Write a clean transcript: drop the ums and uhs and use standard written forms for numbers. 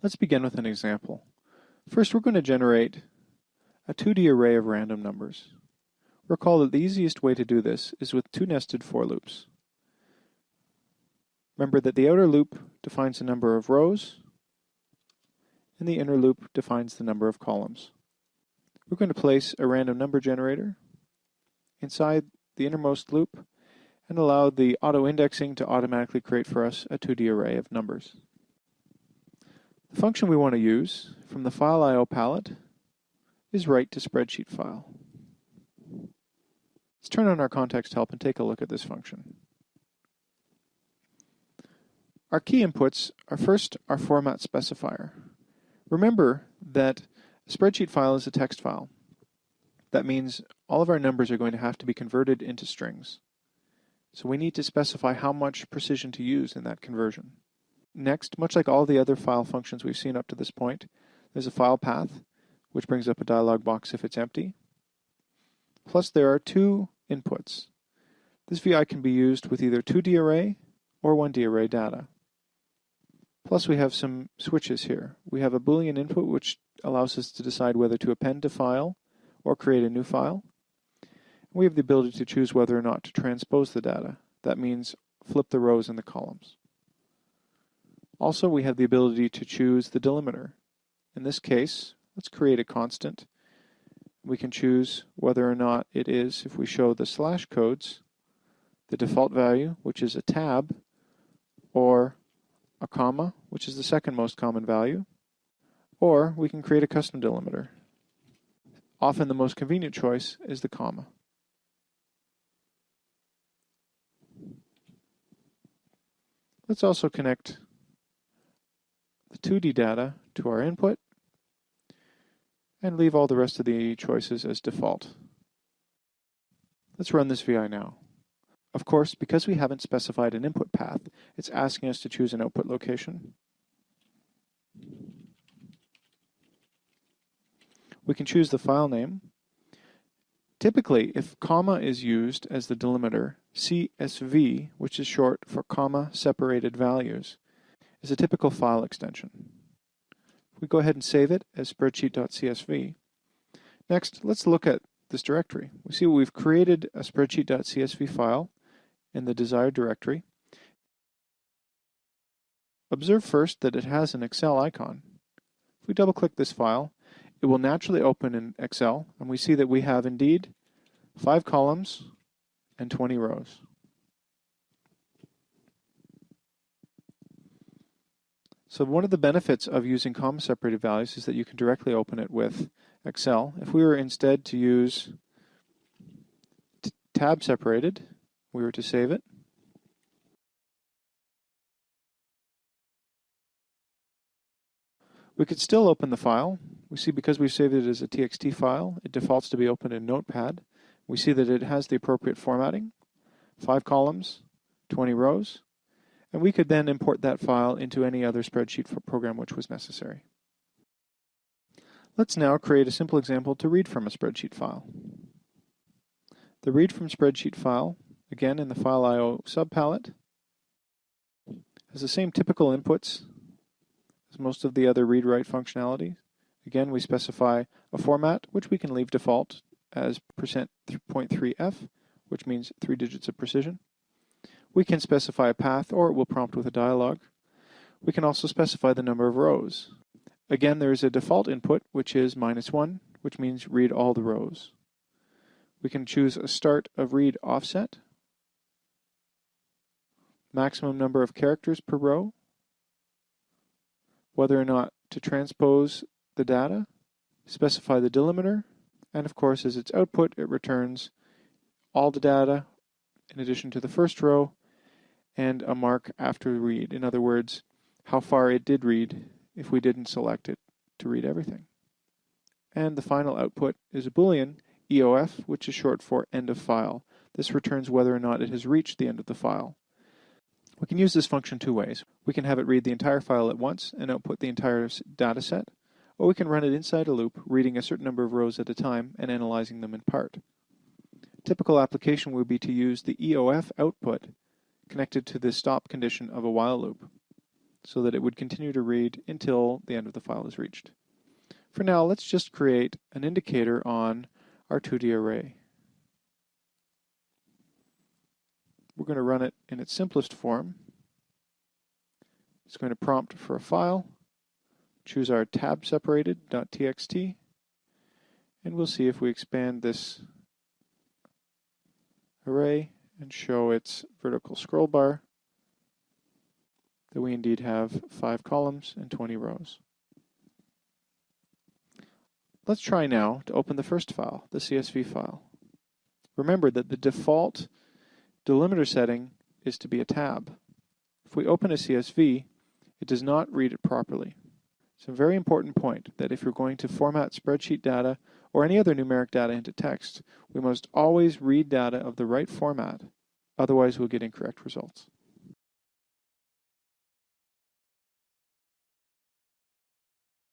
Let's begin with an example. First, we're going to generate a 2D array of random numbers. Recall that the easiest way to do this is with two nested for loops. Remember that the outer loop defines the number of rows, and the inner loop defines the number of columns. We're going to place a random number generator inside the innermost loop and allow the auto-indexing to automatically create for us a 2D array of numbers. The function we want to use from the File I/O palette is write to Spreadsheet file. Let's turn on our context help and take a look at this function. Our key inputs are first our format specifier. Remember that a spreadsheet file is a text file. That means all of our numbers are going to have to be converted into strings. So we need to specify how much precision to use in that conversion. Next, much like all the other file functions we've seen up to this point, there's a file path, which brings up a dialog box if it's empty. Plus there are two inputs. This VI can be used with either 2D array or 1D array data. Plus we have some switches here. We have a Boolean input which allows us to decide whether to append to file or create a new file. We have the ability to choose whether or not to transpose the data. That means flip the rows and the columns. Also, we have the ability to choose the delimiter. In this case, let's create a constant. We can choose whether or not it is, if we show the slash codes, the default value, which is a tab, or a comma, which is the second most common value, or we can create a custom delimiter. Often the most convenient choice is the comma. Let's also connect the 2D data to our input and leave all the rest of the choices as default. Let's run this VI now. Of course, because we haven't specified an input path, it's asking us to choose an output location. We can choose the file name. Typically, if comma is used as the delimiter, CSV, which is short for comma separated values, is a typical file extension. We go ahead and save it as spreadsheet.csv. Next, let's look at this directory. We see we've created a spreadsheet.csv file in the desired directory. Observe first that it has an Excel icon. If we double-click this file, it will naturally open in Excel, and we see that we have indeed 5 columns and 20 rows. So one of the benefits of using comma-separated values is that you can directly open it with Excel. If we were instead to use tab-separated, we were to save it, we could still open the file. We see because we've saved it as a TXT file, it defaults to be opened in Notepad. We see that it has the appropriate formatting, 5 columns, 20 rows, and we could then import that file into any other spreadsheet program which was necessary. Let's now create a simple example to read from a spreadsheet file. The read from spreadsheet file, again in the File I/O subpalette, has the same typical inputs as most of the other read-write functionality. Again, we specify a format, which we can leave default as %.3f, which means 3 digits of precision. We can specify a path, or it will prompt with a dialog. We can also specify the number of rows. Again, there is a default input, which is -1, which means read all the rows. We can choose a start of read offset, maximum number of characters per row, whether or not to transpose the data, specify the delimiter, and of course as its output it returns all the data in addition to the first row and a mark after read. In other words, how far it did read if we didn't select it to read everything. And the final output is a Boolean, EOF, which is short for end of file. This returns whether or not it has reached the end of the file. We can use this function two ways. We can have it read the entire file at once and output the entire data set, or we can run it inside a loop, reading a certain number of rows at a time and analyzing them in part. Typical application would be to use the EOF output connected to the stop condition of a while loop. so that it would continue to read until the end of the file is reached. For now, let's just create an indicator on our 2D array. We're going to run it in its simplest form. It's going to prompt for a file, choose our tab separated .txt, and we'll see if we expand this array and show its vertical scroll bar that we indeed have 5 columns and 20 rows. Let's try now to open the first file, the CSV file. Remember that the default delimiter setting is to be a tab. If we open a CSV, it does not read it properly. It's a very important point that if you're going to format spreadsheet data or any other numeric data into text, we must always read data of the right format, otherwise we'll get incorrect results.